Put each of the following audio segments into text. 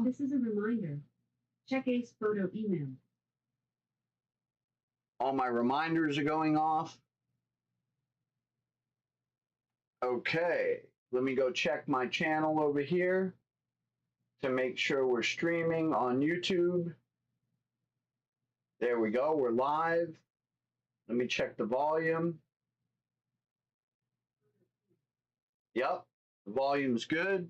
This is a reminder. Check Ace Photo email. All my reminders are going off. Okay, let me go check my channel over here to make sure we're streaming on YouTube. There we go, we're live. Let me check the volume. Yep, the volume's good.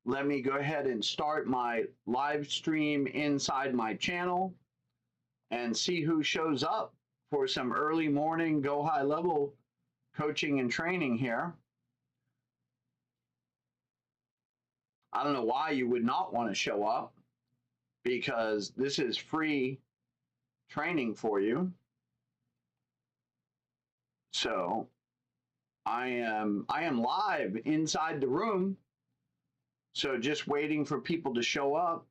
Let me go ahead and start my live stream inside my channel and see who shows up for some early morning Go High Level coaching and training here. I don't know why you would not want to show up, because this is free training for you. So I am live inside the room. So just waiting for people to show up.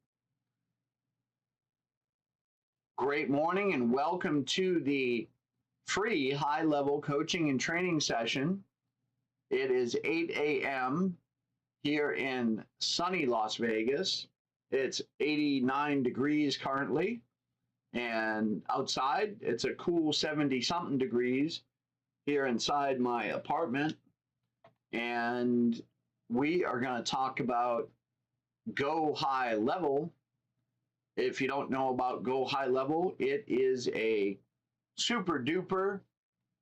Great morning and welcome to the free high-level coaching and training session. It is 8 a.m. here in sunny Las Vegas. It's 89 degrees currently, and outside it's a cool 70-something degrees here inside my apartment. And we are going to talk about Go High Level. If you don't know about Go High Level, it is a super duper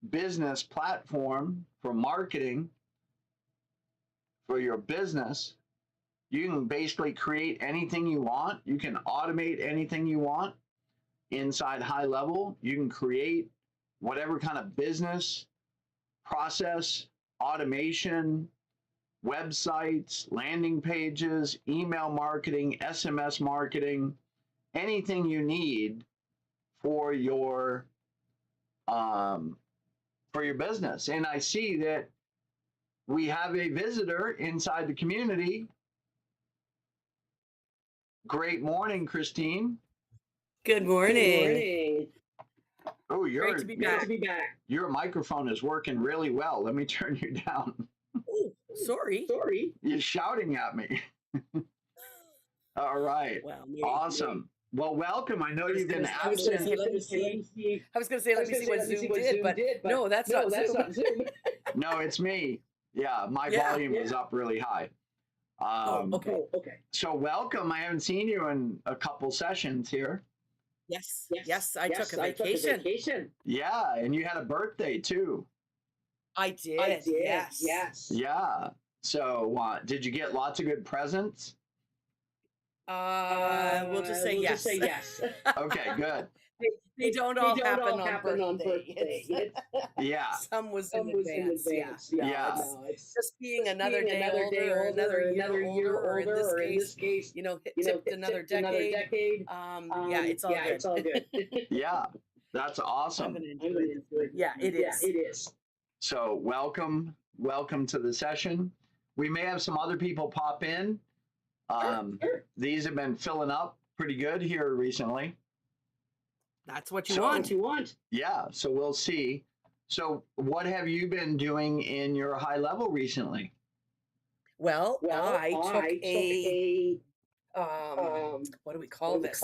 business platform for marketing for your business. You can basically create anything you want. You can automate anything you want inside High Level. You can create whatever kind of business process, automation, websites, landing pages, email marketing, SMS marketing, anything you need for your business. And I see that we have a visitor inside the community. Great morning, Christine. Good morning. Good morning. Oh, Great to be back. Your microphone is working really well. Let me turn you down. Oh, sorry. You're shouting at me. All right. Well, maybe. Awesome. Well, welcome. I know you've been absent. Let me see what Zoom did, but no, that's not Zoom. No, it's me. Yeah, my volume is up really high. Okay. So welcome. I haven't seen you in a couple sessions here. Yes, I took a vacation. Yeah, and you had a birthday too. I did. Yes. Yeah. So did you get lots of good presents? We'll just say yes. Okay, good. They don't all happen on birthday. Yeah. Some was in advance. Yeah. It's just being another day older, another year older, or in this case, tipped another decade. Yeah, it's all good. Yeah, that's awesome. Yeah, it is. So welcome to the session. We may have some other people pop in. Sure. These have been filling up pretty good here recently. That's what you want. Yeah, so we'll see. So what have you been doing in your high level recently? Well, I took a what do we call this?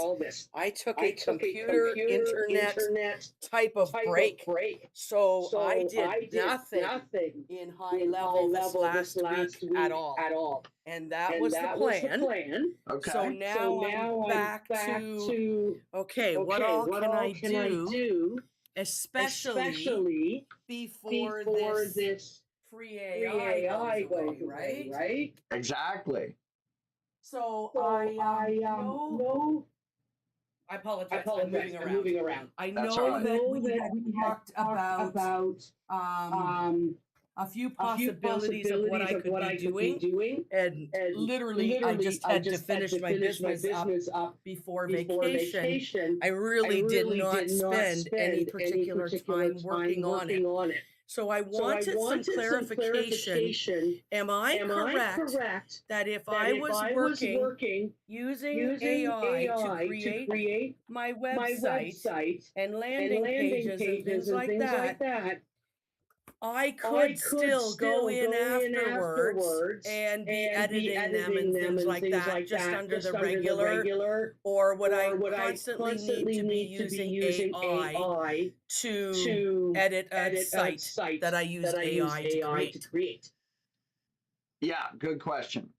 I took a computer internet type of break. So I did nothing in high level this last week at all. And that was the plan. Okay. So now I'm back to okay, what all can I do? Especially before this free AI goes away, right? Exactly. So I know. I apologize. I'm moving around. I know that we had talked about a few possibilities of what I could be doing, and literally I just had to finish my business up before vacation. I really did not spend any particular time working on it. So I wanted some clarification. Am I correct that if I was working using AI to create my website and landing pages and things like that, I could still go in afterwards and be editing them and things like that, just under the regular, or would I constantly need to be using AI to edit a site that I use AI to create? Yeah, good question.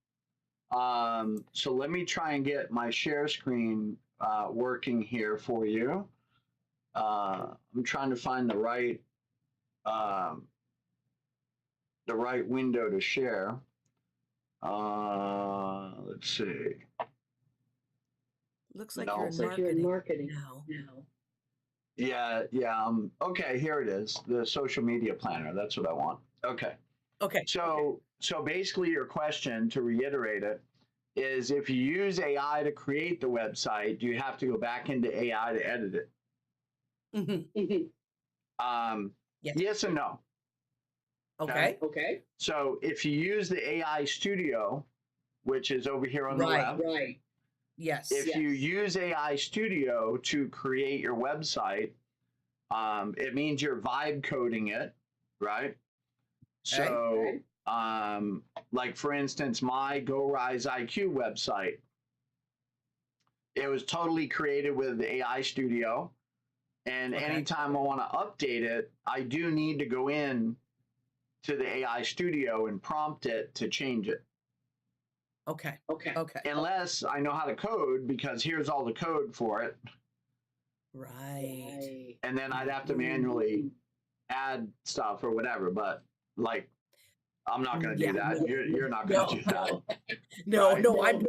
So let me try and get my share screen working here for you. I'm trying to find the right window to share. Let's see. Looks like No. you're in marketing now. Yeah. Okay, here it is. The social media planner. That's what I want. Okay. So basically your question, to reiterate it, is if you use AI to create the website, do you have to go back into AI to edit it? Yes and no. Okay. So if you use the AI Studio, which is over here on the left, Yes. if you use AI Studio to create your website, it means you're vibe coding it, right? So, like for instance, my GoRiseIQ website, it was totally created with AI Studio. And anytime I want to update it, I do need to go in to the AI Studio and prompt it to change it. Okay. Unless I know how to code, because here's all the code for it. Right. And then I'd have to manually add stuff or whatever. But like, I'm not going to do that. You're not going to do that. No, I'm.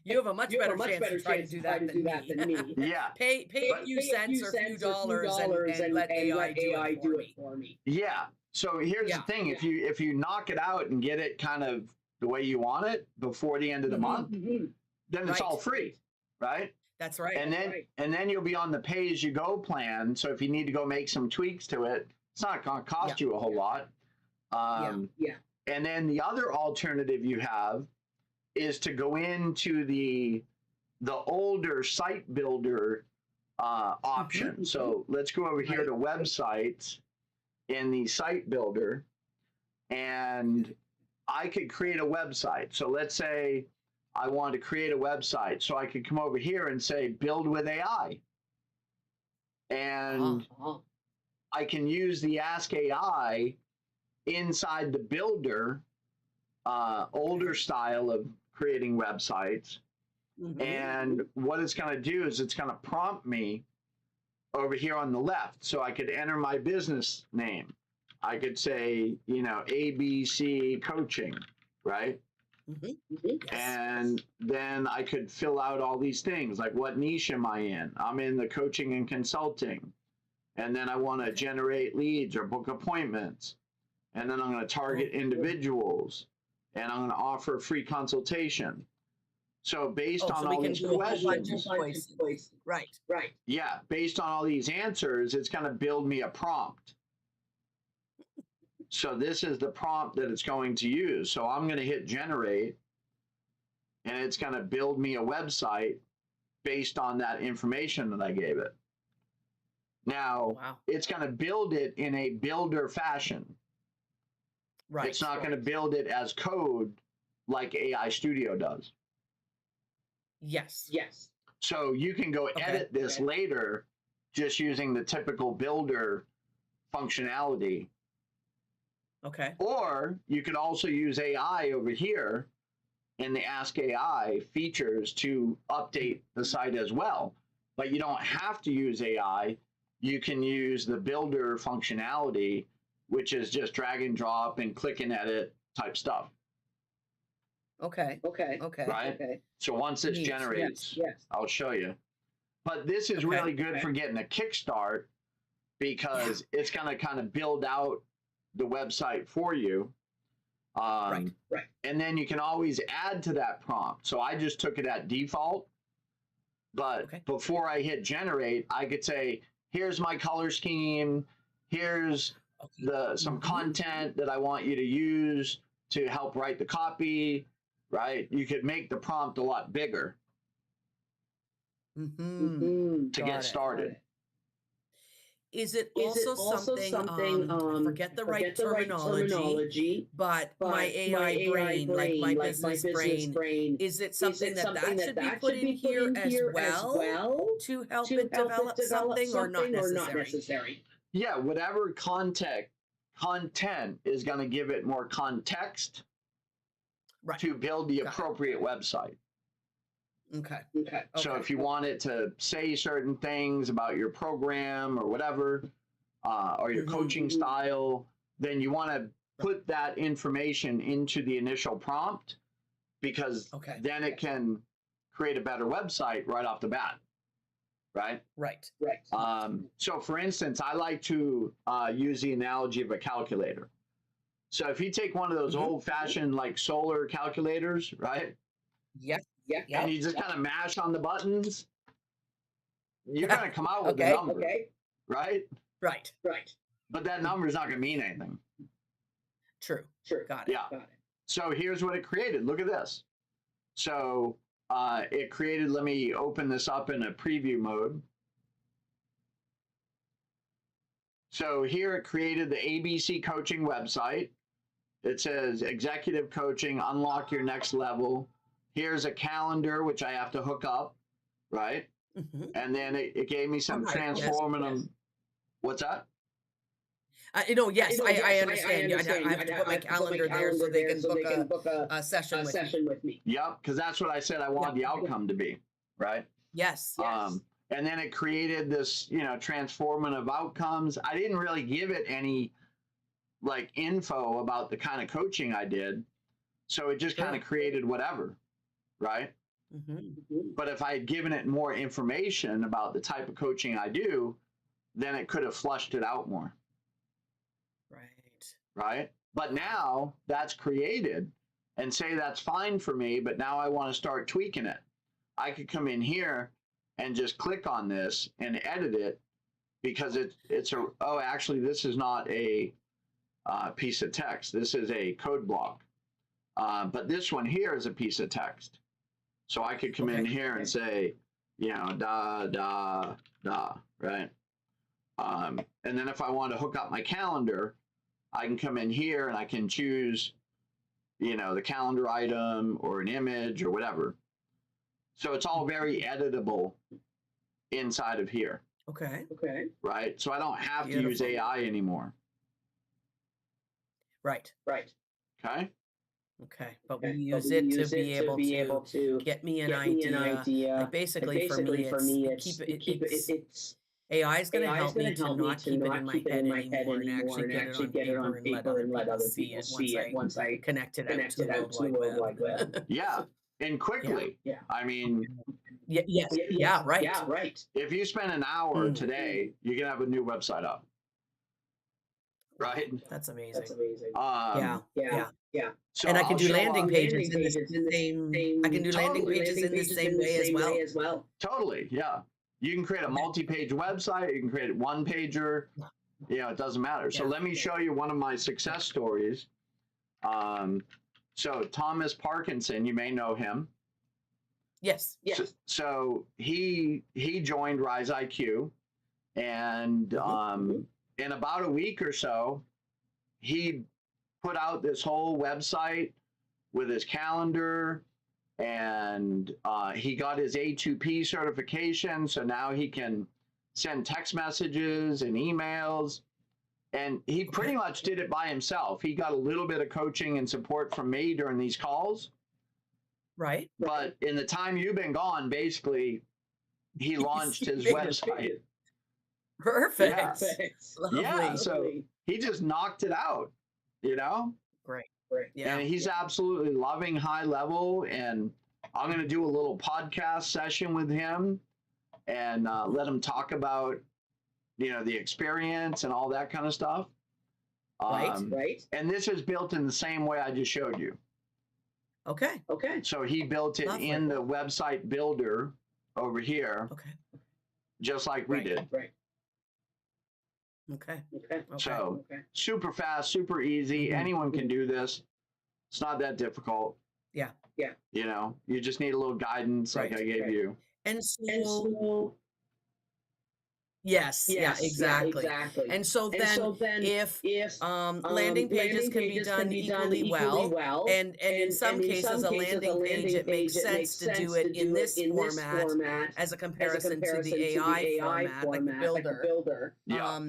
You have a much better chance to try to do that than me. Yeah. Pay a few cents or a few dollars and let AI do it for me. Yeah. So here's the thing: if you knock it out and get it kind of the way you want it before the end of the month, then it's all free, right? That's right. And then you'll be on the pay-as-you-go plan. So if you need to go make some tweaks to it, it's not going to cost you a whole lot. And then the other alternative you have is to go into the older site builder option. So let's go over here to websites in the site builder, and I could create a website. So let's say I want to create a website. So I could come over here and say, build with AI. And I can use the Ask AI inside the builder, older style of creating websites. And what it's going to do is it's going to prompt me over here on the left. So I could enter my business name. I could say, ABC coaching, right? And then I could fill out all these things, like what niche am I in? I'm in the coaching and consulting. And then I want to generate leads or book appointments. And then I'm going to target individuals. And I'm going to offer a free consultation. So based on all these questions, right. Yeah, based on all these answers, it's going to build me a prompt. So this is the prompt that it's going to use. So I'm going to hit generate, and it's going to build me a website based on that information that I gave it. Now, it's going to build it in a builder fashion. Right. It's not going to build it as code like AI Studio does. Yes. So you can go edit this later just using the typical builder functionality. Okay. Or you could also use AI over here in the Ask AI features to update the site as well. But you don't have to use AI. You can use the builder functionality, which is just drag and drop and click and edit type stuff. Okay. Right? So once this generates, I'll show you. But this is really good for getting a kickstart, because it's going to kind of build out the website for you. Right. And then you can always add to that prompt. So I just took it at default. But before I hit generate, I could say, here's my color scheme. Here's some content that I want you to use to help write the copy. Right? You could make the prompt a lot bigger to get started. Is it also something, I forget the right terminology, but my AI brain, like my business brain, is it something that should be put in here as well to help it develop something or not necessary? Yeah, whatever content is going to give it more context Right. to build the Got it. appropriate website. Okay. So if you want it to say certain things about your program or whatever, or your coaching style, then you want to put that information into the initial prompt, because then it can create a better website right off the bat. Right. So for instance, I like to use the analogy of a calculator. So if you take one of those old fashioned like solar calculators, right? Yep. And you just kind of mash on the buttons, you're going to come out with a number, right? Right. But that number is not going to mean anything. True. Got it. Yeah. So here's what it created. Look at this. So it created, let me open this up in a preview mode. So here it created the ABC coaching website. It says executive coaching, unlock your next level. Here's a calendar, which I have to hook up, right? And then it gave me some transformative. Yes. What's that? Yes, I understand. I have to put my calendar there so they can book a session with me. Yep, because that's what I said I wanted the outcome to be, right? Yes. And then it created this, transformative outcomes. I didn't really give it any like info about the kind of coaching I did. So it just kind of created whatever, right? But if I had given it more information about the type of coaching I do, then it could have flushed it out more. Right. But now that's created, and say that's fine for me, but now I want to start tweaking it. I could come in here and just click on this and edit it, because actually this is not a piece of text. This is a code block. But this one here is a piece of text. So I could come in here and say, right? And then if I want to hook up my calendar, I can come in here and I can choose, the calendar item or an image or whatever. So it's all very editable inside of here. Okay. Right. So I don't have to use AI anymore. Right. Okay. But we use it to be able to get me an idea. Like basically for me, it's AI is going to help me to not keep it in my head anymore and actually get it on paper and let other people see it once I connect it out to the World Wide Web. Yeah, and quickly. I mean, right. If you spend an hour today, you can have a new website up. Right? That's amazing. Yeah. So and I can do landing pages in the same. I can do landing pages in the same way as well. Totally, yeah. You can create a multi-page website. You can create a one-pager. It doesn't matter. So let me show you one of my success stories. So Thomas Parkinson, you may know him. Yes. So he joined Rise IQ, and in about a week or so, he put out this whole website with his calendar, and he got his A2P certification. So now he can send text messages and emails, and he pretty much did it by himself. He got a little bit of coaching and support from me during these calls. Right. But in the time you've been gone, basically, he launched his website. Perfect. Lovely. Yeah. So he just knocked it out, Great. Yeah. And he's absolutely loving High Level. And I'm going to do a little podcast session with him and let him talk about, the experience and all that kind of stuff. Right. And this is built in the same way I just showed you. Okay. So he built it in the website builder over here. Okay. Just like we did. Right. Okay. So super fast, super easy. Anyone can do this. It's not that difficult. Yeah. You just need a little guidance like I gave you. And so Yes, yeah, exactly. And so then if landing pages can be done equally well, and in some cases a landing page, it makes sense to do it in this format as a comparison to the AI format, like the builder. Yeah.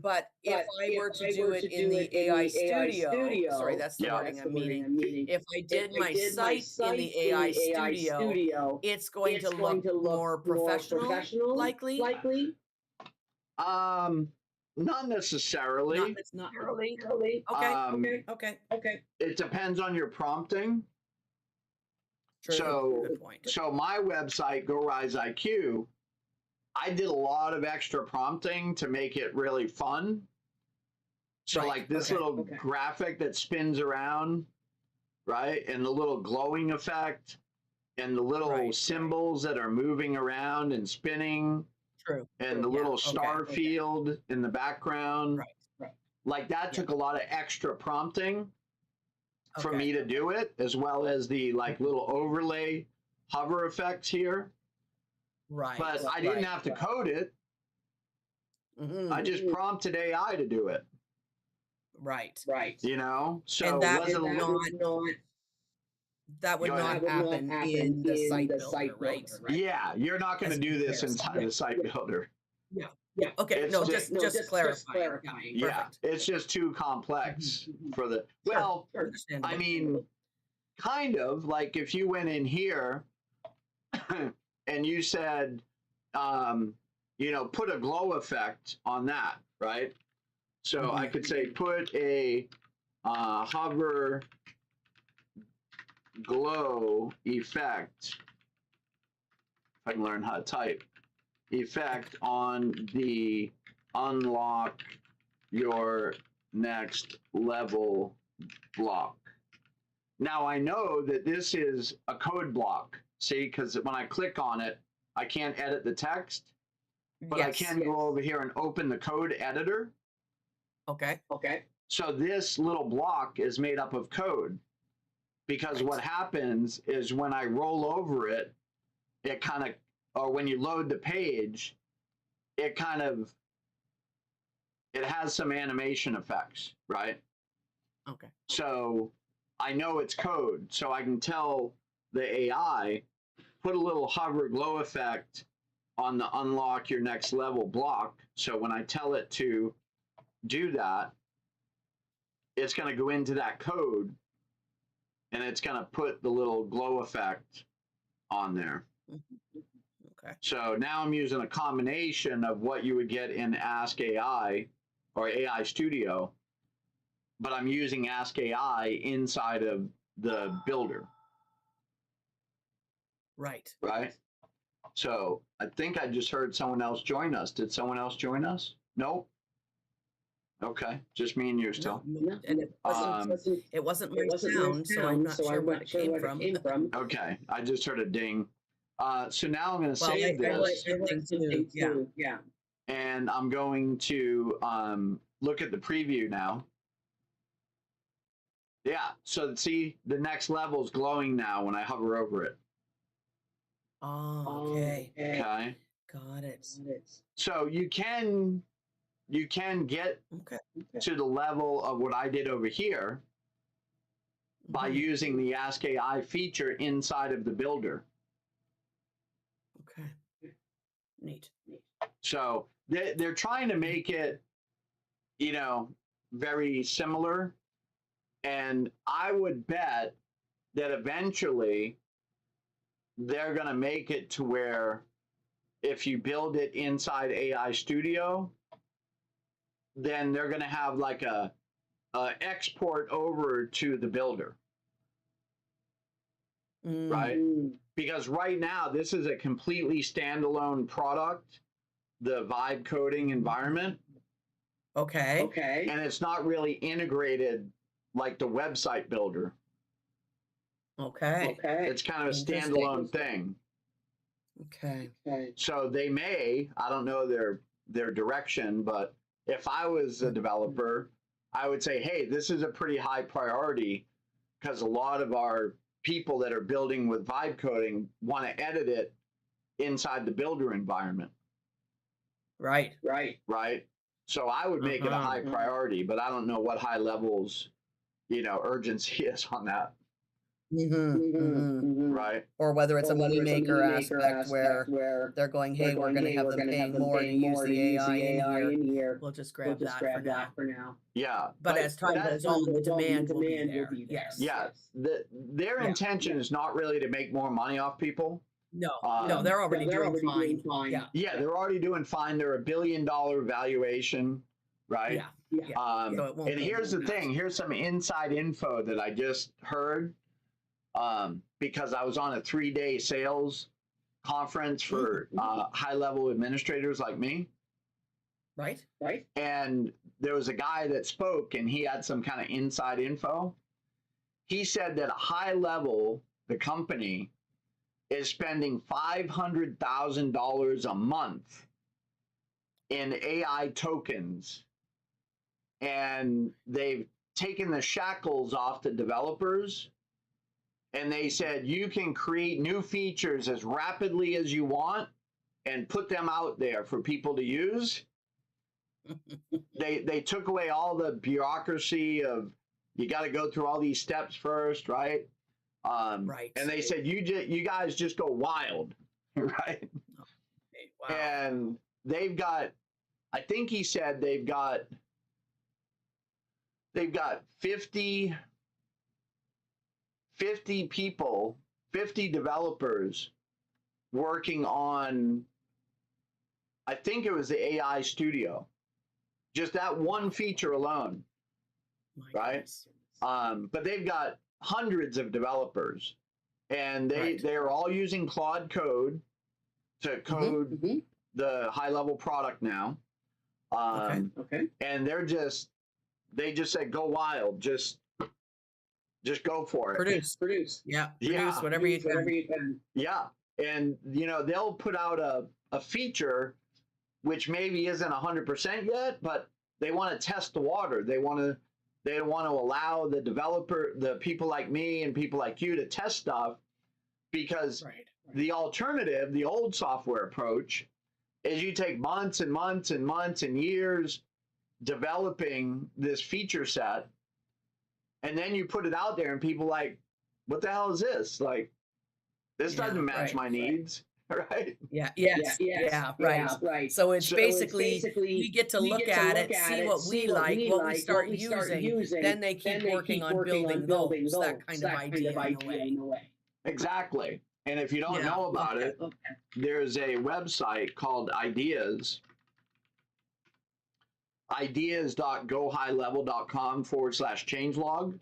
But if I were to do it in the AI studio, sorry, that's the Yeah. wording I'm meaning. If I did my site in the AI studio, it's going to look more professional, likely. Not necessarily. Not necessarily. Okay. Okay. It depends on your prompting. True. Good point. So my website, GoRiseIQ, I did a lot of extra prompting to make it really fun. So Right, like this okay. little graphic that spins around, right? And the little glowing effect and the little Right. symbols that are moving around and spinning True. and the Yeah, little okay. star field in the background. Right. Like that took a lot of extra prompting for Okay. me to do it, as well as the like little overlay hover effects here. Right. But I didn't have to code it. Mhm. I just prompted AI to do it. Right. You know? So And that was would it not that would Go not ahead. happen in the site builder, right? Yeah, you're not going to As a do this comparison. inside the site builder. Yeah. Okay. It's No, just- just clarifying. Yeah. Yeah, Perfect. it's just too complex for the. Well, Understandable. I mean, kind of like if you went in here and you said, put a glow effect on that, right? So I could say put a hover glow effect. If I can learn how to type, effect on the unlock your next level block. Now I know that this is a code block, see, because when I click on it, I can't edit the text, but I can go over here and open the code editor. Okay. So this little block is made up of code, because what happens is when I roll over it, it kind of, or when you load the page, it has some animation effects, right? Okay. So I know it's code, so I can tell the AI, put a little hover glow effect on the unlock your next level block. So when I tell it to do that, it's going to go into that code and it's going to put the little glow effect on there. Okay. So now I'm using a combination of what you would get in Ask AI or AI Studio, but I'm using Ask AI inside of the builder. Right. So I think I just heard someone else join us. Did someone else join us? Nope. Okay, just me and you still. No. And it wasn't my sound, so I'm not sure where it came from. Okay, I just heard a ding. So now I'm going to Well, save I heard this, something too. Yeah. and I'm going to look at the preview now. Yeah, so see, the next level is glowing now when I hover over it. Oh, okay. Okay. Got it. So you can get to the level of what I did over here by using the Ask AI feature inside of the builder. Okay. Neat. So they're trying to make it, very similar. And I would bet that eventually they're going to make it to where if you build it inside AI Studio, then they're going to have like a export over to the builder. Right? Because right now, this is a completely standalone product, the vibe coding environment. Okay. And it's not really integrated like the website builder. Okay. It's kind of a standalone thing. Okay. So they may, I don't know their direction, but if I was a developer, I would say, hey, this is a pretty high priority because a lot of our people that are building with vibe coding want to edit it inside the builder environment. Right. right? So I would make it a high priority, but I don't know what high levels, urgency is on that, right? Or whether it's a moneymaker aspect where they're going, hey, we're going to have them paying more to use the AI in here. We'll just grab that for now. Yeah. But as time goes on, the demand will be there. Yes. Yeah. Their intention is not really to make more money off people. No, they're already doing fine. Yeah, they're already doing fine. They're $1 billion valuation, right? Yeah. So and here's the thing. Here's some inside info that I just heard because I was on a 3-day sales conference for high-level administrators like me. Right. And there was a guy that spoke, and he had some kind of inside info. He said that High Level, the company, is spending $500,000 a month in AI tokens, and they've taken the shackles off the developers, and they said you can create new features as rapidly as you want and put them out there for people to use. They took away all the bureaucracy of you got to go through all these steps first, right? Right. And they said you guys just go wild, right? Wow. And they've got, I think he said they've got 50 people, 50 developers working on, I think it was the AI studio, just that one feature alone, right? But they've got hundreds of developers, and they are all using Claude Code to code the high-level product now. Okay. And they just said go wild, just go for it. Produce. Yeah. Produce whatever you can. Yeah. And they'll put out a feature which maybe isn't 100% yet, but they want to test the water. They want to allow the developer, the people like me and people like you to test stuff, because the alternative, the old software approach, is you take months and months and months and years developing this feature set, and then you put it out there and people like, what the hell is this? Like, this doesn't match my needs. Right? Yeah. Right. So it's basically we get to look at it, see what we like, what we start using, then they keep working on building those, that kind of idea in a way. Exactly. And if you don't know about it, there's a website called ideas.gohighlevel.com/changelog.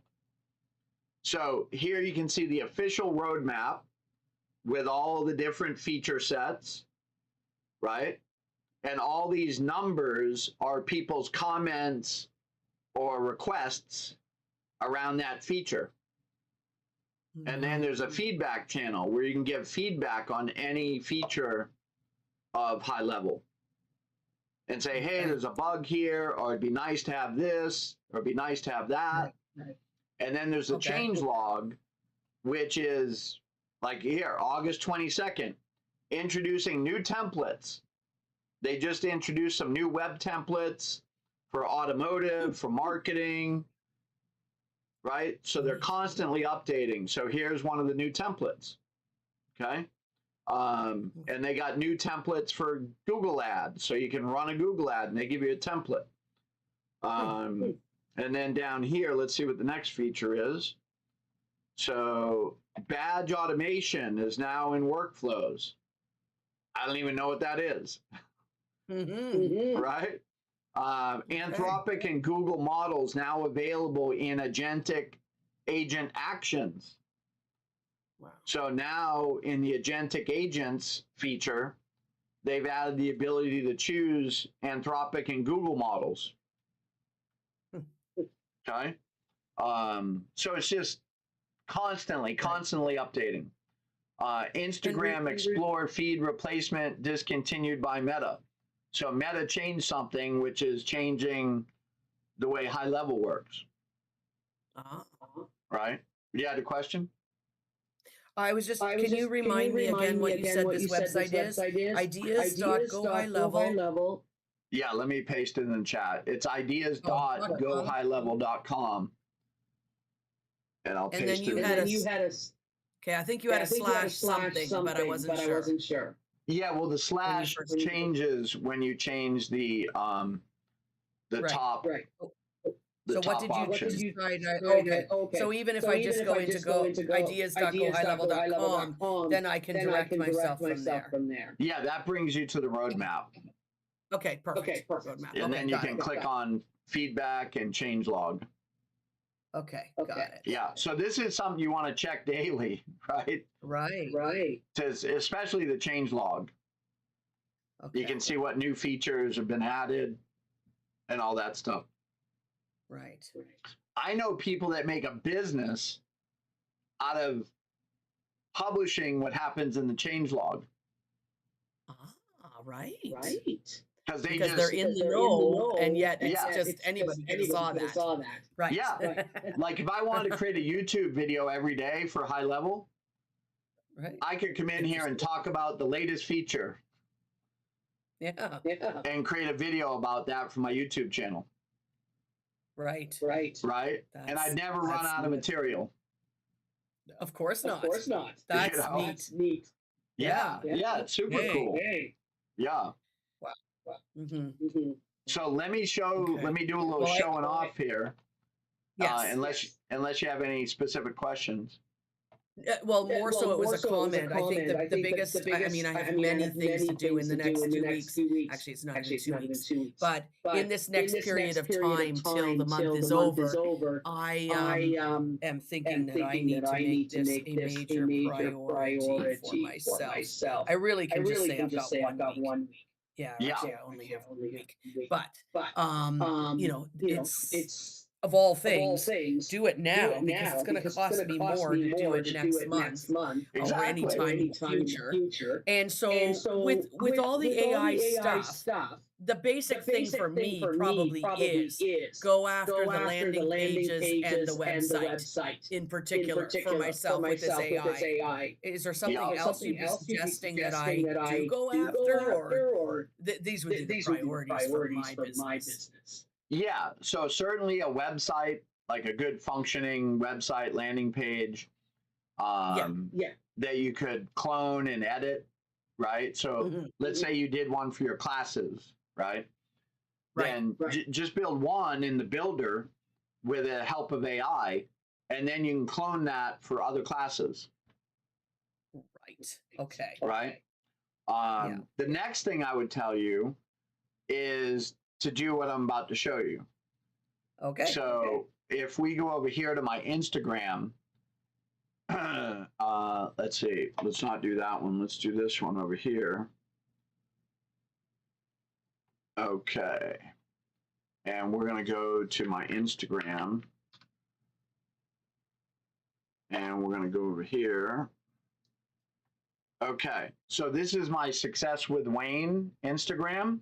So here you can see the official roadmap with all the different feature sets, right? And all these numbers are people's comments or requests around that feature. And then there's a feedback channel where you can give feedback on any feature of High Level and say, hey, there's a bug here, or it'd be nice to have this, or it'd be nice to have that. And then there's a change log, which is like here, August 22nd, introducing new templates. They just introduced some new web templates for automotive, for marketing, right? So they're constantly updating. So here's one of the new templates, okay? And they got new templates for Google Ads. So you can run a Google ad and they give you a template. And then down here, let's see what the next feature is. So badge automation is now in workflows. I don't even know what that is. Right? Anthropic and Google models now available in agentic agent actions. Wow. So now in the agentic agents feature, they've added the ability to choose Anthropic and Google models. Okay? So it's just constantly updating. Instagram Explore feed replacement discontinued by Meta. So Meta changed something, which is changing the way High Level works. Right? You had a question? I was just, can you remind me again what you said this website is? Ideas.GoHighLevel. Yeah, let me paste it in the chat. It's Oh, ideas.gohighlevel.com. And I'll and paste then it. you had a okay, I think you had a slash something, but I wasn't sure. Yeah, well, the When you slash first changes when you change the Right. top Oh, the So what top did you option. decide? Okay. So even if I just go into ideas.gohighlevel.com, then I can direct myself from there. Yeah, that brings you to the roadmap. Okay, perfect. Roadmap. And Okay, then you got can it. click on feedback and change log. Okay, got it. Yeah, so this is something you want to check daily, right? Right. Especially the change log. Okay. You can see what new features have been added and all that stuff. Right. I know people that make a business out of publishing what happens in the change log. Right. Because they're in the know, and yet it's Yeah. just anybody could have saw that. Right. Yeah. Like if I wanted to create a YouTube video every day for high level, Right. I could come in here and talk about the latest feature Yeah. and create a video about that for my YouTube channel. Right. And I'd never run out of material. Of course not. You know? That's neat. Yeah, it's super cool. Yeah. Wow. So let me do a little showing off here. Yes. Unless you have any specific questions. Well, more so it was a comment. I think the biggest, I mean, I have many things to do in the next 2 weeks. Actually, it's not even 2 weeks. But in this next period of time till the month is over, I am thinking that I need to make this a major priority for myself. I really can just say I've got 1 week. Yeah, actually, I only have 1 week. But you know, it's of all things, do it now because it's going to cost me more to do it next month or any time in the future. And so with all the AI stuff, the basic thing for me probably is go after the landing pages and the website in particular for myself with this AI. Is there something else you'd be suggesting that I do go after, or these would be the priorities for my business? Yeah, so certainly a website, like a good functioning website landing page, that you could clone and edit, right? So let's say you did one for your classes, right? Then just build one in the builder with the help of AI, and then you can clone that for other classes. Right. Okay. Right. The next thing I would tell you is to do what I'm about to show you. Okay. So if we go over here to my Instagram, let's see, let's not do that one. Let's do this one over here. Okay. And we're going to go to my Instagram. And we're going to go over here. Okay. So this is my Success with Wayne Instagram.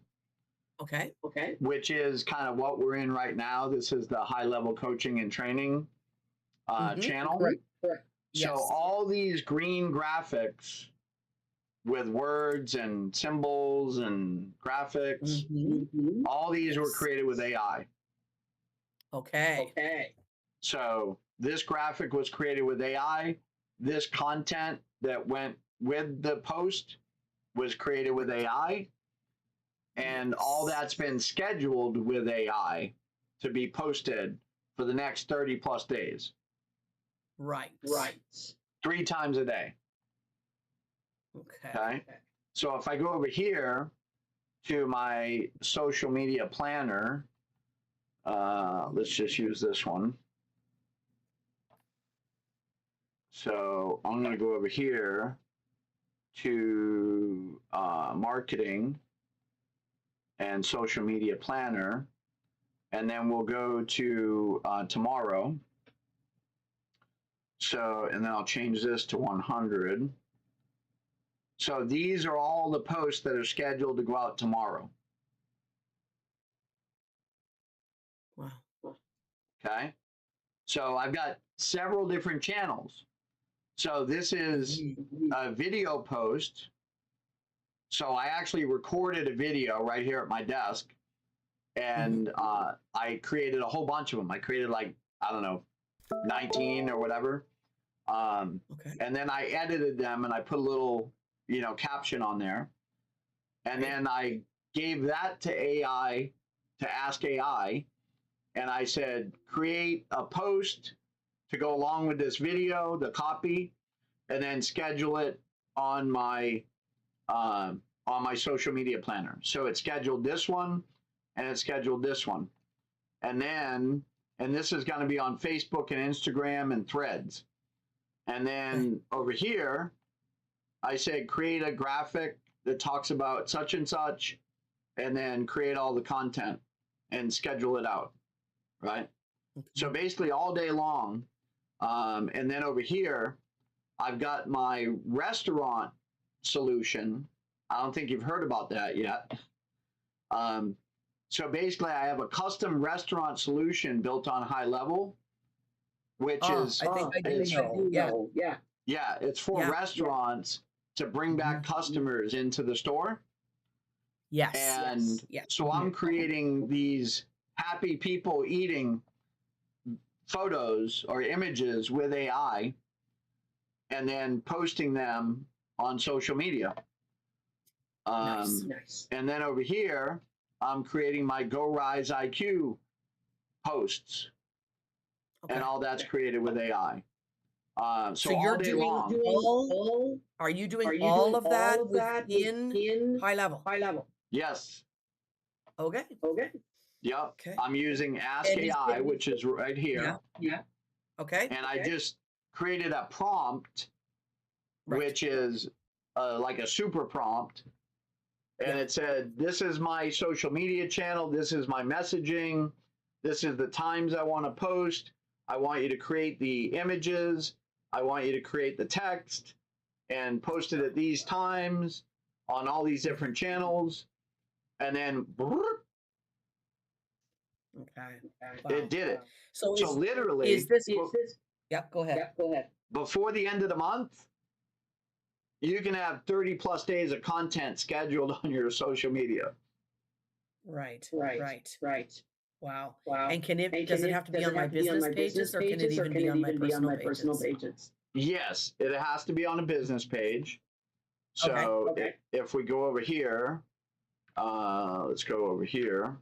Okay. Which is kind of what we're in right now. This is the high level coaching and training channel. Correct. So all these green graphics with words and symbols and graphics, all these were created with AI. Okay. So this graphic was created with AI. This content that went with the post was created with AI. And all that's been scheduled with AI to be posted for the next 30 plus days. Right. 3 times a day. Okay. So if I go over here to my social media planner, let's just use this one. So I'm going to go over here to marketing and social media planner, and then we'll go to tomorrow. So, and then I'll change this to 100. So these are all the posts that are scheduled to go out tomorrow. Wow. Okay. So I've got several different channels. So this is a video post. So I actually recorded a video right here at my desk and I created a whole bunch of them. I created like, I don't know, 19 or whatever. Okay. And then I edited them and I put a little, caption on there. And Right. then I gave that to AI, to Ask AI. And I said, create a post to go along with this video, the copy, and then schedule it on my social media planner. So it scheduled this one and it scheduled this one. And this is going to be on Facebook and Instagram and Threads. And then over here, I said, create a graphic that talks about such and such, and then create all the content and schedule it out, right? So basically all day long. And then over here, I've got my restaurant solution. I don't think you've heard about that yet. So basically, I have a custom restaurant solution built on HighLevel, which is I think I do know. Yeah. Yeah, it's for restaurants to bring back customers into the store. Yes. And so I'm creating these happy people eating photos or images with AI and then posting them on social media. Nice. And then over here, I'm creating my Go Rise IQ posts. Okay. And all that's created with AI. So you're all day doing long. Are you doing all of that within HighLevel? Yes. Okay. Yep. Okay. I'm using Ask AI, which is right here. Yeah. Okay. And I just created a prompt, which is like a super prompt. And it said, this is my social media channel. This is my messaging. This is the times I want to post. I want you to create the images. I want you to create the text and post it at these times on all these different channels. And then it did it. So literally, is this? Yep. Go ahead. Before the end of the month, you can have 30 plus days of content scheduled on your social media. Right. Wow. And does it have to be on my business pages, or can it even be on my personal pages? Yes, it has to be on a business page. So if we go over here, let's go over here.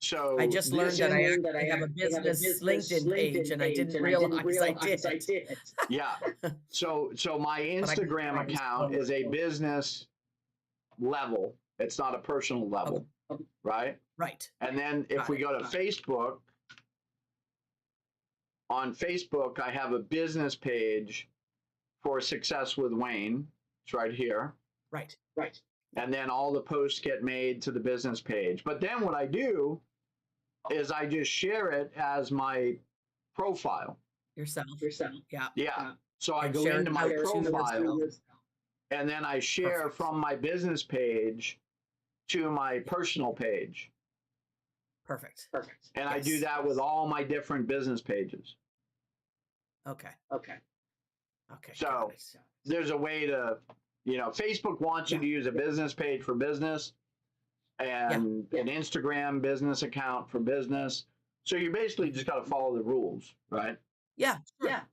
So I just learned that I have a business LinkedIn page, and I didn't realize I did. Yeah. So my Instagram account is a business level. It's not a personal level, right? Right. And then if we go to Facebook, on Facebook, I have a business page for Success with Wayne. It's right here. Right. And then all the posts get made to the business page. But then what I do is I just share it as my profile. Yourself. Yeah. So I go into my profile and then I share from my business page to my personal page. Perfect. And I do that with all my different business pages. Okay. So there's a way to, Facebook wants you to use a business page for business and an Instagram business account for business. So you basically just got to follow the rules, right? Yeah,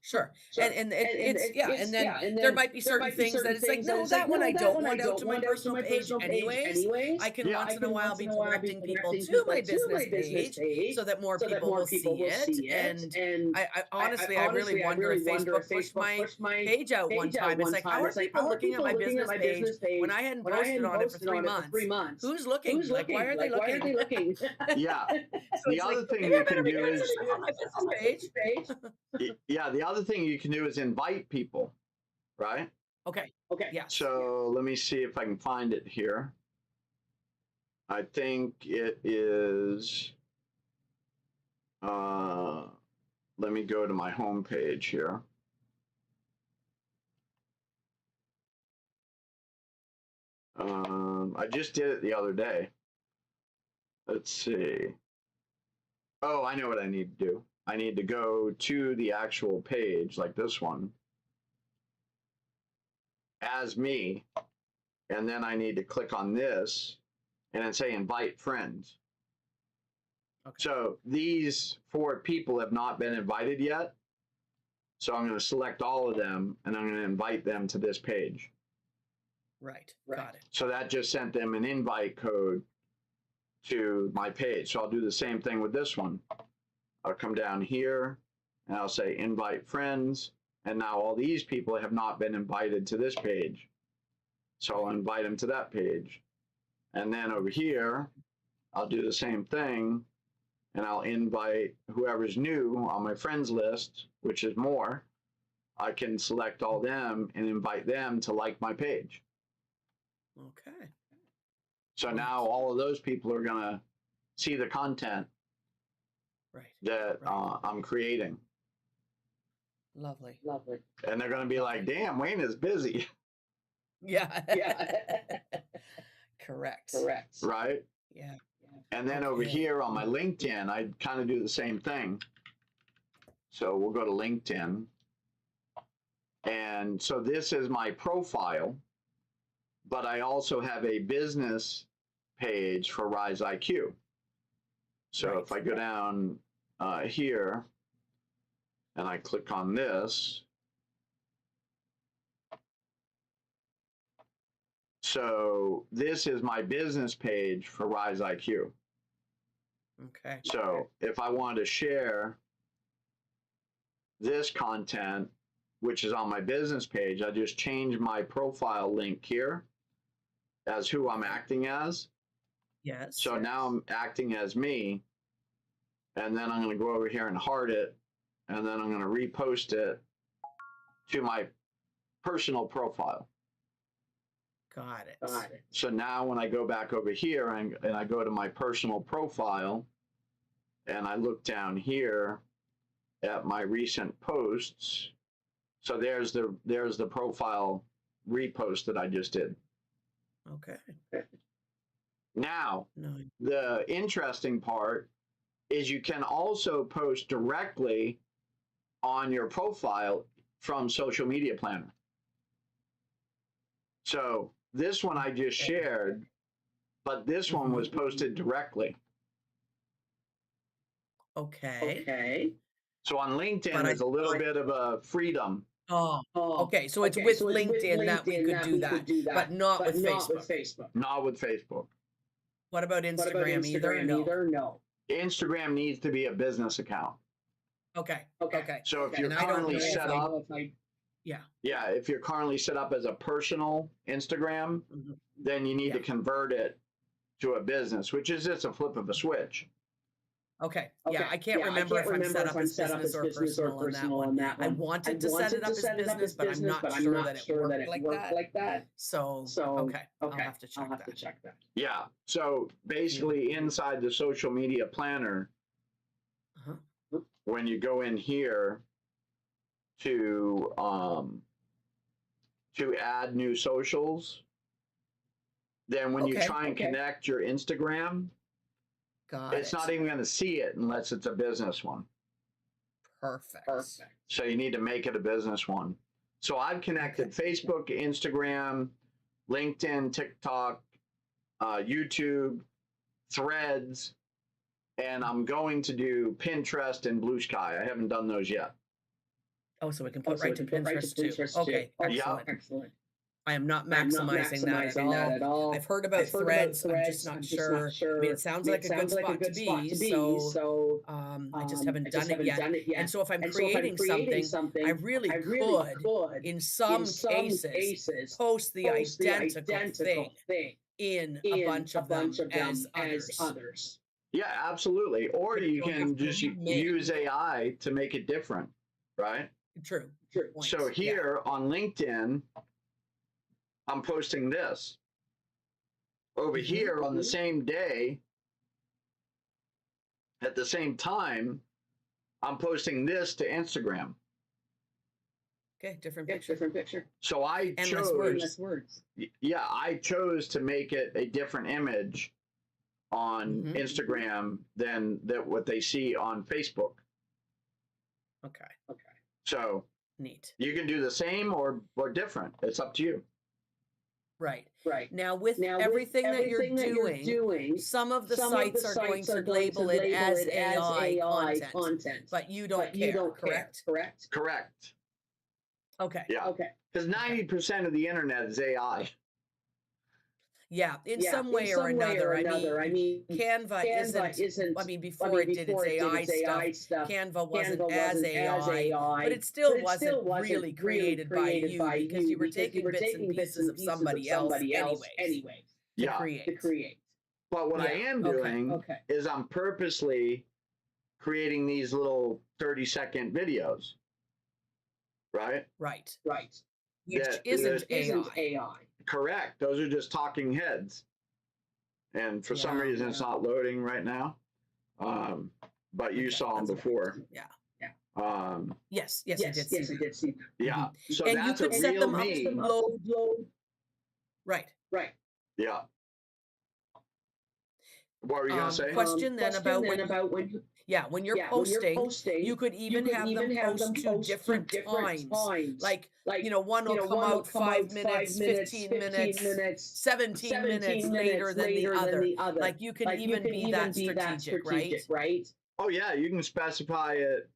sure. And then there might be certain things that it's like, no, that one I don't want out to my personal page anyways. I can once in a while be directing people to my business page so that more people will see it. And I honestly, I really wonder if Facebook pushed my page out one time. It's like, how are people looking at my business page when I hadn't posted on it for 3 months? Who's looking? Like, why are they looking? Yeah. So the other thing you can do is on my business page. Yeah, the other thing you can do is invite people, right? Okay. Yeah. So let me see if I can find it here. I think it is, let me go to my home page here. I just did it the other day. Let's see. Oh, I know what I need to do. I need to go to the actual page, like this one, as me, and then I need to click on this and then say invite friends. Okay. So these 4 people have not been invited yet. So I'm going to select all of them and I'm going to invite them to this page. Right. Got it. So that just sent them an invite code to my page. So I'll do the same thing with this one. I'll come down here and I'll say invite friends. And now all these people have not been invited to this page. So I'll invite them to that page. And then over here, I'll do the same thing. And I'll invite whoever's new on my friends list, which is more. I can select all them and invite them to like my page. Okay. So now all of those people are going to see the content that I'm creating. Lovely. And they're going to be like, damn, Wayne is busy. Yeah. Correct. Right? Yeah. And then over here on my LinkedIn, I kind of do the same thing. So we'll go to LinkedIn. And so this is my profile, but I also have a business page for Rise IQ. So if I go down here and I click on this, so this is my business page for Rise IQ. Okay. So if I want to share this content, which is on my business page, I just change my profile link here as who I'm acting as. Yes. So now I'm acting as me, and then I'm going to go over here and heart it, and then I'm going to repost it to my personal profile. Got it. So now when I go back over here and I go to my personal profile, and I look down here at my recent posts, so there's the profile repost that I just did. Okay. Now, the interesting part is you can also post directly on your profile from Social Media Planner. So this one I just shared, but this one was posted directly. Okay. So on LinkedIn, there's a little bit of a freedom. Oh, okay. So it's with LinkedIn that we could do that, but not with Facebook. Not with Facebook. What about Instagram? Either? No. Instagram needs to be a business account. Okay. So if you're currently set up, yeah, if you're currently set up as a personal Instagram, then you need to convert it to a business, which is just a flip of a switch. Okay. Yeah, I can't remember if I'm set up as business or personal on that one. I wanted to set it up as business, but I'm not sure that it worked like that. So okay, I'll have to check that. Yeah. So basically, inside the Social Media Planner, when you go in here to add new socials, then when you try and connect your Instagram, it's not even going to see it unless it's a business one. Perfect. So you need to make it a business one. So I've connected Facebook, Instagram, LinkedIn, TikTok, YouTube, Threads, and I'm going to do Pinterest and Blue Sky. I haven't done those yet. Oh, so we can put right to Pinterest too. Okay, excellent. I am not maximizing that at all. I've heard about Threads. I'm just not sure. I mean, it sounds like a good spot to be. So I just haven't done it yet. And so if I'm creating something, I really could, in some cases, post the identical thing in a bunch of them as others. Yeah, absolutely. Or you can just use AI to make it different, right? True. So here on LinkedIn, I'm posting this. Over here on the same day, at the same time, I'm posting this to Instagram. Okay, different picture. So I chose words. Yeah, I chose to make it a different image on Instagram than what they see on Facebook. Okay. So neat. You can do the same or different. It's up to you. Right. Right. Now, with Now, everything that you're everything that you're doing, doing, some of the some of the sites are going sites to are going to label it label as it as AI AI content, but you don't but you care, don't care, correct? correct? Correct. Okay. Yeah. Okay. Because 90% of the internet is AI. Yeah, in Yeah, some in way or some way or another. I another. I mean, mean, Canva Canva isn't, I mean, before it did its AI stuff, Canva wasn't as AI, but it still wasn't really created by you because you were taking bits and pieces of somebody else anyways to Yeah. create. But what I Yeah, am okay. doing is I'm purposely creating these little 30-second videos, right? Right. right. Which That isn't Isn't AI. AI. correct. Those are just talking heads. And for some Yeah. reason, it's not loading right now. But you Okay, saw them that's okay. before. Yeah. Yes, Yes, I did see Yes, I that. did see. yeah. So And you that's could a set real them up me. to load. Right. Right. Yeah. What were you gonna say? Question then about when when you're posting, posting, you could even have them post to different times. Like, one will come out 5 minutes, 15 minutes, 17 minutes later than the other. Like, you can even be that strategic, right? Oh yeah, you can specify it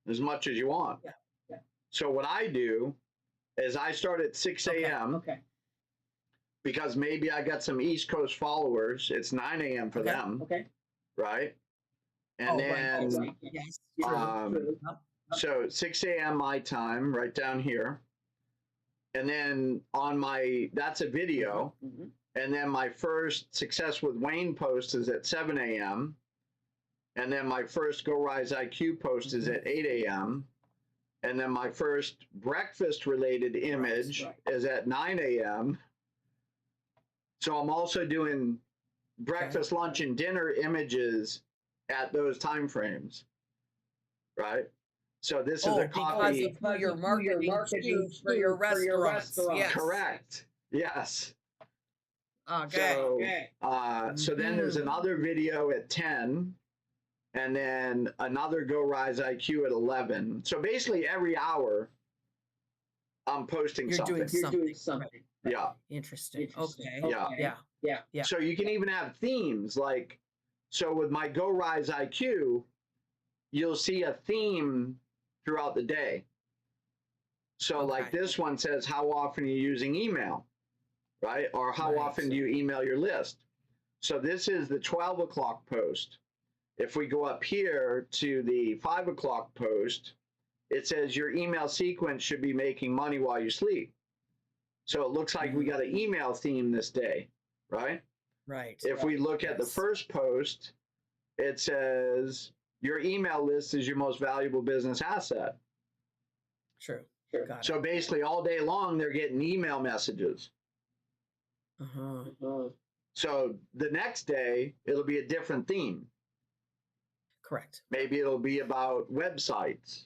as much as you want. Yeah. Yeah. So what I do is I start at 6 a.m. Okay. because maybe I got some East Coast followers. It's 9 a.m. for them, Okay. right? And Oh, then, right. Yes, true. True. so 6 a.m. my time, right down here. And then on that's a video. Mhm. And then my first Success with Wayne post is at 7 a.m. And then my first Go Rise IQ post is at 8 a.m. And then my first breakfast related image is at 9 a.m. So I'm also doing breakfast, lunch, and dinner images at those time frames, right? So this is a copy. Because of who you're marketing to for your restaurants. Yes. Correct. Yes. Okay. So then there's another video at 10, and then another Go Rise IQ at 11. So basically every hour, I'm posting something. You're doing something. Yeah. Interesting. Okay. Yeah. So you can even have themes like, so with my Go Rise IQ, you'll see a theme throughout the day. So like this one says, how often are you using email, right? Or how often do you email your list? So this is the 12 o'clock post. If we go up here to the 5 o'clock post, it says your email sequence should be making money while you sleep. So it looks like we got an email theme this day, right? Right. If we look at the first post, it says your email list is your most valuable business asset. True. Got it. So basically all day long, they're getting email messages. So the next day, it'll be a different theme. Correct. Maybe it'll be about websites,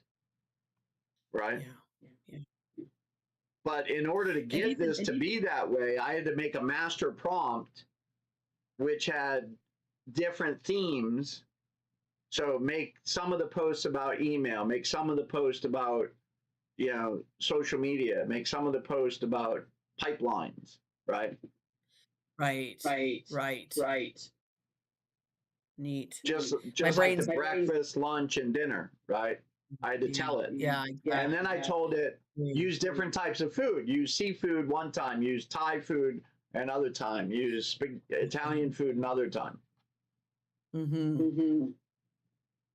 right? Yeah. But in order to get this to be that way, I had to make a master prompt which had different themes. So make some of the posts about email, make some of the posts about, social media, make some of the posts about pipelines, right? Right. Neat. Just My like the brain's breakfast, lunch, and dinner, right? I had to tell it. Yeah. And then I told it, use different types of food. Use seafood one time, use Thai food another time, use Italian food another time.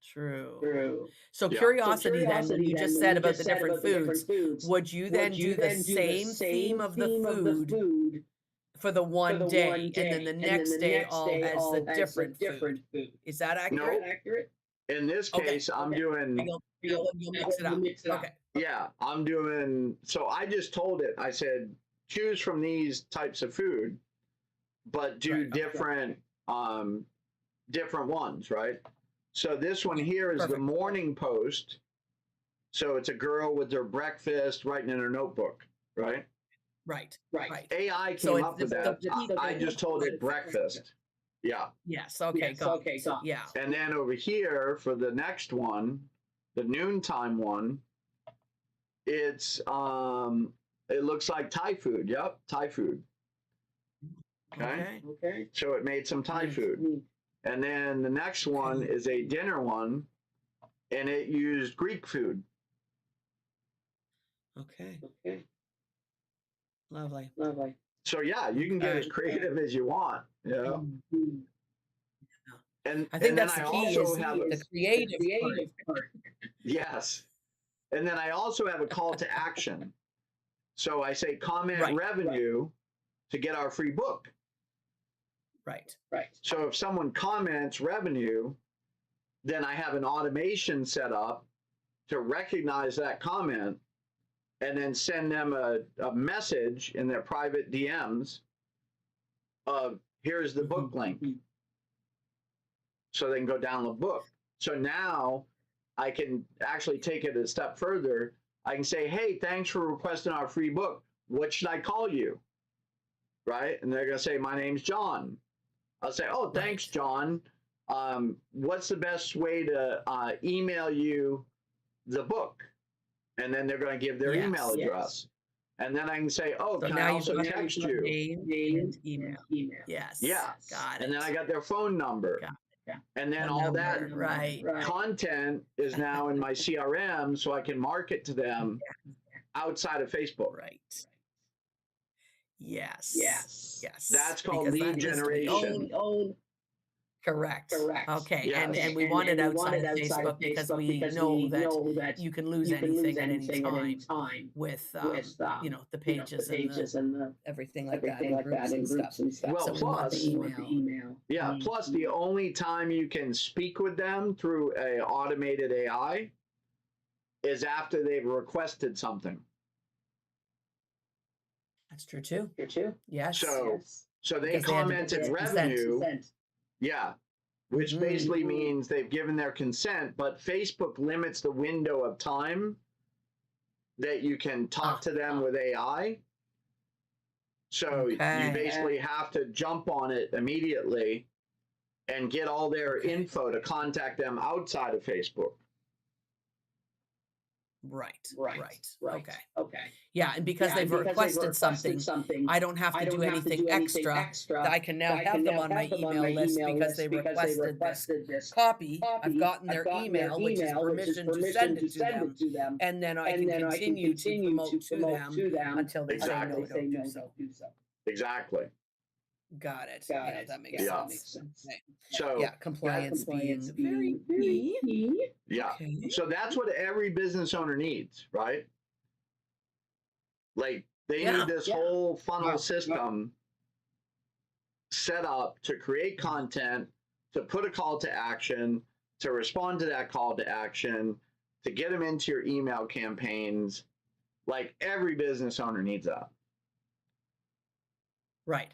True. So curiosity then, when you just said about the different foods, would you then do the same theme of the food for the one day, and then the next day all as the different food? Is that accurate? In this case, I'm doing. You'll mix it up. Okay. Yeah, I'm doing. So I just told it. I said, choose from these types of food, but do different ones, right? So this one here is the morning post. So it's a girl with her breakfast writing in her notebook, right? Right. AI came up with that. I just told it breakfast. Yeah. Yes. Okay. Got it. Yeah. And then over here for the next one, the noontime one, it's it looks like Thai food. Yep, Thai food. Okay. So it made some Thai food. And then the next one is a dinner one, and it used Greek food. Okay. Okay. Lovely. Lovely. So yeah, you can get as creative as you want. You know? Mm-hmm. And I think and that's then the I key also is have the creative part. yes. And then I also have a call to action. So I say comment Right. revenue to get our free book. Right. Right. So if someone comments revenue, then I have an automation set up to recognize that comment and then send them a message in their private DMs of here's the book link. So they can go download the book. So now I can actually take it a step further. I can say, hey, thanks for requesting our free book. What should I call you? Right? And they're going to say, my name's John. I'll say, oh, thanks, John. What's the best way to email you the book? And then they're going to give their email address. And then I can say, oh, So can now I also text you? Name and email. Yes. Yeah. Got it. And then I got their phone number. Got it. And then Phone all number, that right. content is now in my CRM, so I can market to them outside of Facebook. Right. Yes. Yes. Yes. That's called Because lead that needs to be generation. Correct. Correct. Okay. Yes. And we want it outside of Facebook because we know that you can lose anything at any time with you know, the pages and the everything like that in groups and stuff. Well, So we want plus, the email. yeah, plus the only time you can speak with them through a automated AI is after they've requested something. That's true too. True too. Yes. So they Because they had to commented get revenue. Consent. Yeah, which basically means they've given their consent, but Facebook limits the window of time that you can talk to them with AI. So you basically have to jump on it immediately and get all their info to contact them outside of Facebook. Right. Okay. Okay. Yeah, and because they've requested something, I don't have to do anything extra. I can now have them on my email list because they requested this copy. I've gotten their email, which is permission to send it to them, and then I can continue to promote to them until they say no, don't do so. Exactly. Got it. Yeah, that makes sense. Okay. So yeah, compliance being very key. Yeah. Okay. So that's what every business owner needs, right? Like they need this whole funnel system set up to create content, to put a call to action, to respond to that call to action, to get them into your email campaigns. Like every business owner needs that. Right.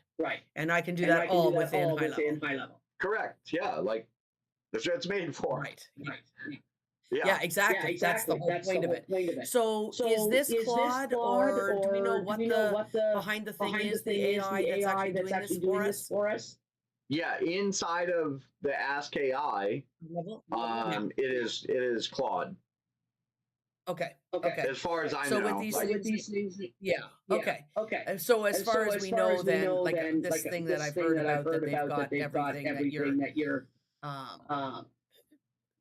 And I can do that all within GoHighLevel. Correct. Yeah. Like that's what it's made for. Right. Yeah, exactly. That's the whole point of it. So is this Claude, or do we know what the behind the thing is, the AI that's actually doing this for us? Yeah, inside of the Ask AI, it is Claude. Okay. As far as I know. So with these things, okay. So as far as we know, then like this thing that I've heard about, that they've got everything that you're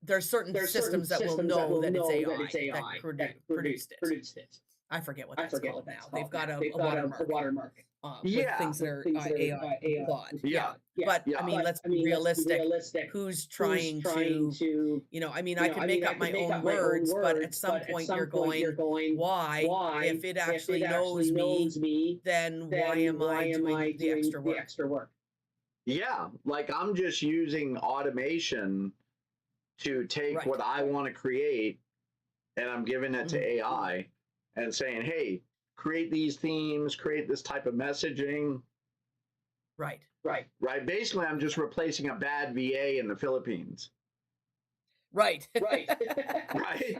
there's certain systems that will know that it's AI that produced it. I forget what that's called now. They've got a watermark. With things that are AI Claude. Yeah. But I mean, let's be realistic. Who's trying to, you know, I mean, I can make up my own words, but at some point you're going, why? If it actually knows me, then why am I doing the extra work? Yeah, like I'm just using automation to take what I want to create, and I'm giving it to AI and saying, hey, create these themes, create this type of messaging. Right. Basically, I'm just replacing a bad VA in the Philippines. Right. right?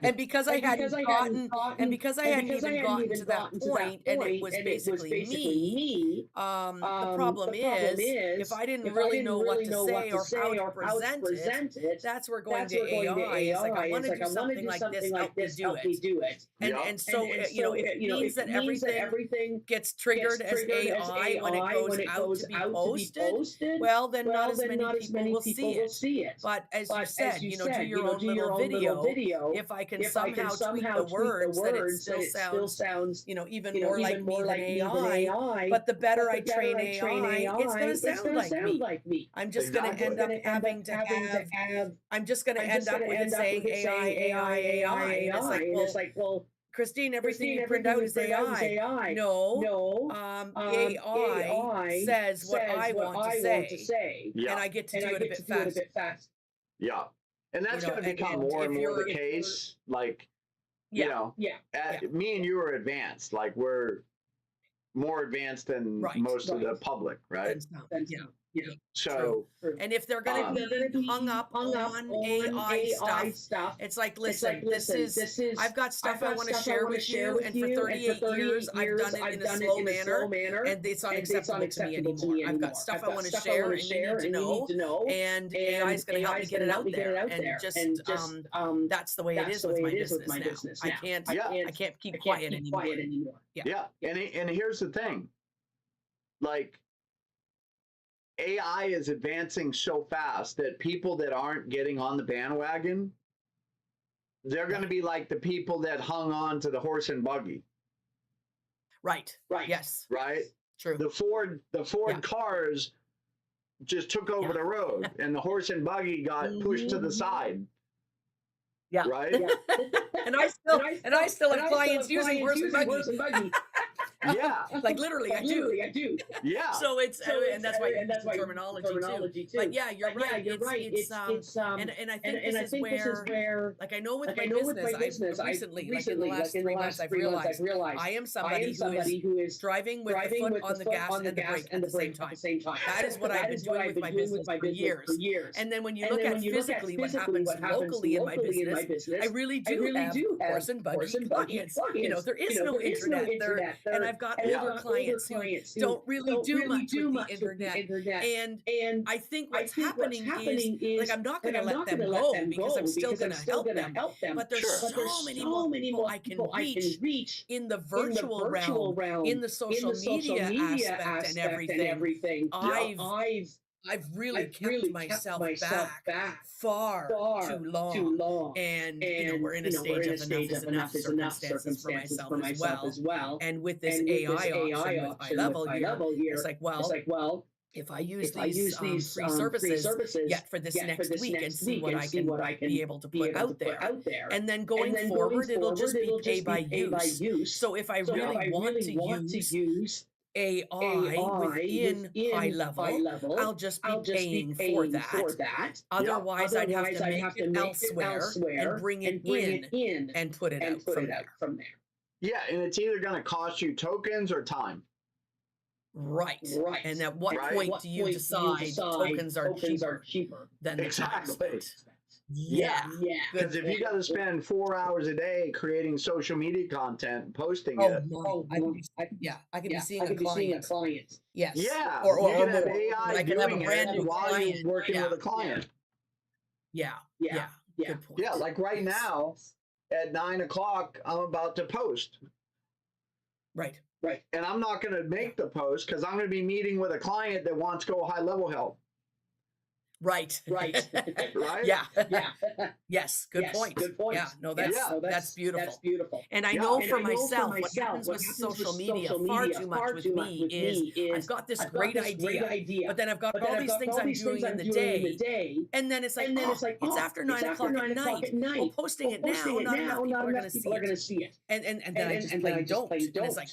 And because I hadn't gotten and because I hadn't even gotten to that point, and it was basically me, the problem is if I didn't really know what to say or how to present it, that's where going to AI is like, I want to do something like this, help me do it. And so, you know, if it means that everything gets triggered as AI when it goes out to be posted, well, then not as many people will see it. But as you said, you know, do your own little video. If I can somehow tweak the words that it still sounds, you know, even more like me than AI, but the better I train AI, it's going to sound like me. I'm just going to end up having to have, I'm just going to end up with it saying AI. And it's like, well, Christine, everything you print out is AI. No, the AI says what I want to say, and I get to do it a bit fast. Yeah. And that's going to become more and more the case. Like, you know, me and you are advanced. Like, we're more advanced than most of the public, right? So, and if they're going to be hung up on AI stuff, it's like, listen, this is, I've got stuff I want to share with you, and for 38 years, I've done it in a slow manner, and it's unacceptable to me anymore. I've got stuff I want to share, and you need to know, and AI is going to help me get it out there, and just, that's the way it is with my business now. I can't keep quiet anymore. Yeah. And here's the thing, like, AI is advancing so fast that people that aren't getting on the bandwagon, they're going to be like the people that hung on to the horse and buggy. Right. Yes. Right. True. The Ford cars just took over the road, and the horse and buggy got pushed to the side. Yeah. Right. And I still have clients using horse and buggy. Yeah. Like literally, I do. Yeah. So it's and that's why you use the terminology too. But yeah, you're right. It's and I think this is where, like, I know with my business, I've recently, like in the last 3 months, I've realized I am somebody who is driving with the foot on the gas and the brake at the same time. That is what I've been doing with my business for years. And then when you look at physically what happens locally in my business, I really do have horse and buggy clients. You know, there is no internet there, and I've got older clients who don't really do much with the internet. And I think what's happening is, like, I'm not going to let them go because I'm still going to help them. But there's so many more people I can reach in the virtual realm, in the social media aspect and everything. I've really kept myself back far too long. And you know, we're in a stage of enough circumstances for myself as well. And with this AI option with GoHighLevel here, it's like, well, if I use these free services yet for this next week and see what I can be able to put out there. And then going forward, it'll just be pay by use. So if I really want to use AI within GoHighLevel, I'll just be paying for that. Otherwise, I'd have to make it elsewhere and bring it in and put it out from there. Yeah, and it's either going to cost you tokens or time. Right. And at what point do you decide tokens are cheaper than the time spent? Yeah. Because if you got to spend 4 hours a day creating social media content and posting it. I could be seeing a client. Yes. Yeah. Or you can have AI doing it while you're working with a client. Yeah. Good point. Yeah, like right now at 9 o'clock, I'm about to post. Right. And I'm not going to make the post because I'm going to be meeting with a client that wants GoHighLevel help. Right. Right? Yeah. Yes. Good point. Yeah. No, that's beautiful. And I know for myself, what happens with social media far too much with me is I've got this great idea, but then I've got all these things I'm doing in the day, and then it's like, it's after 9 o'clock at night. Well, posting it now, not enough people are going to see it. And then I just plain don't. And it's like,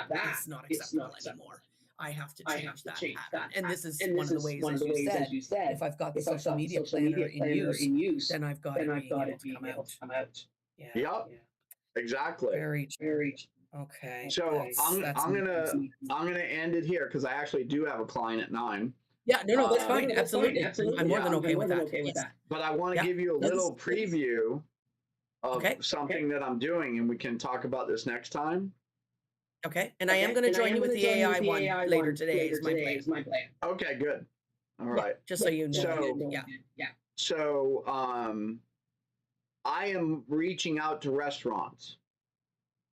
that's not acceptable anymore. I have to change that pattern. And this is one of the ways, as you said, if I've got the social media planner in use, then I've got it to come out. Yeah. Exactly. Very okay. So I'm gonna end it here because I actually do have a client at 9. Yeah, no, that's fine. No, that's fine. Absolutely. I'm more than okay with that. Yes. But I want to Yeah. give you a No, little preview of okay. something that I'm doing, and we can talk about this next time. Okay. And I am going to join you with the AI one later today is my plan. Okay, good. All Yeah, right. just so you know. So, Yeah. So, I am reaching out to restaurants,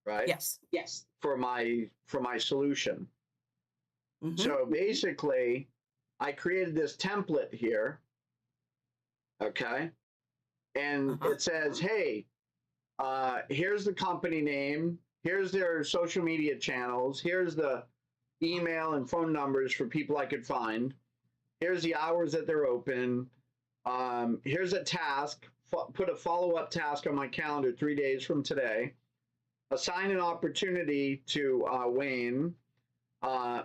right? Yes. For my solution. Mhm. So basically, I created this template here, okay? And it says, hey, here's the company name, here's their social media channels, here's the email and phone numbers for people I could find, here's the hours that they're open, here's a task, put a follow-up task on my calendar 3 days from today, assign an opportunity to Wayne,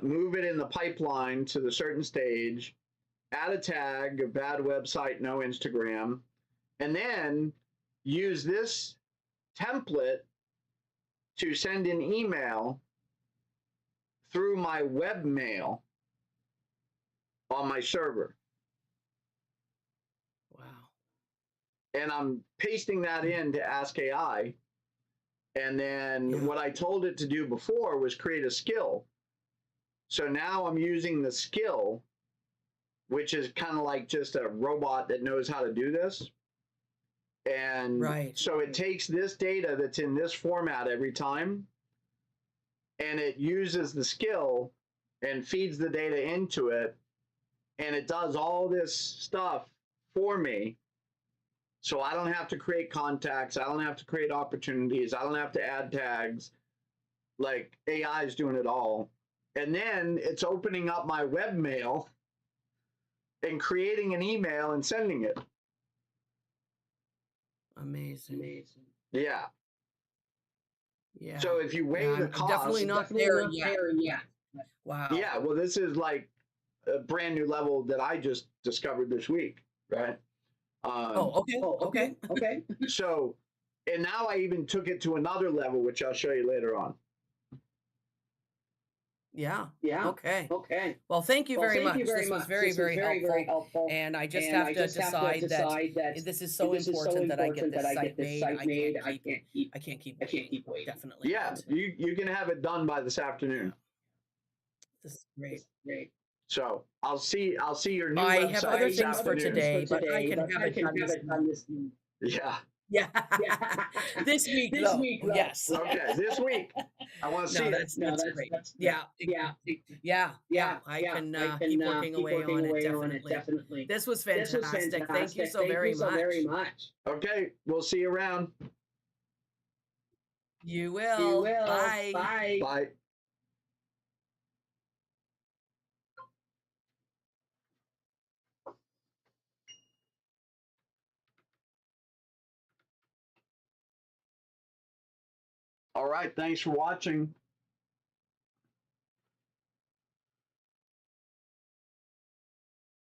move it in the pipeline to the certain stage, add a tag, a bad website, no Instagram, and then use this template to send an email through my webmail on my server. Wow. And I'm pasting that into Ask AI. And then what I told it to do before was create a skill. So now I'm using the skill, which is kind of like just a robot that knows how to do this. And so it takes this data that's in this format every time, and it uses the skill and feeds the data into it, and it does all this stuff for me. So I don't have to create contacts. I don't have to create opportunities. I don't have to add tags. Like, AI is doing it all. And then it's opening up my webmail and creating an email and sending it. Amazing. Yeah. Yeah. So if you weigh the cost, definitely not there yet. Wow. Yeah, well, this is like a brand new level that I just discovered this week, right? Okay. So, and now I even took it to another level, which I'll show you later on. Yeah. Okay. Well, thank you very much. This was very, very helpful. And I just have to decide that this is so important that I get this site made. I can't keep waiting. Definitely. Yeah, you can have it done by this afternoon. This is great. So I'll see your new I website have other this things for afternoon. today, but I can have it done this week. Yeah. Yeah. This week, though. Yes. Okay, this week. I want to see it. That's great. Yeah. I can keep working away on it, definitely. This was fantastic. Thank you so very much. Okay, we'll see you around. You will. Bye. Bye. All right, thanks for watching.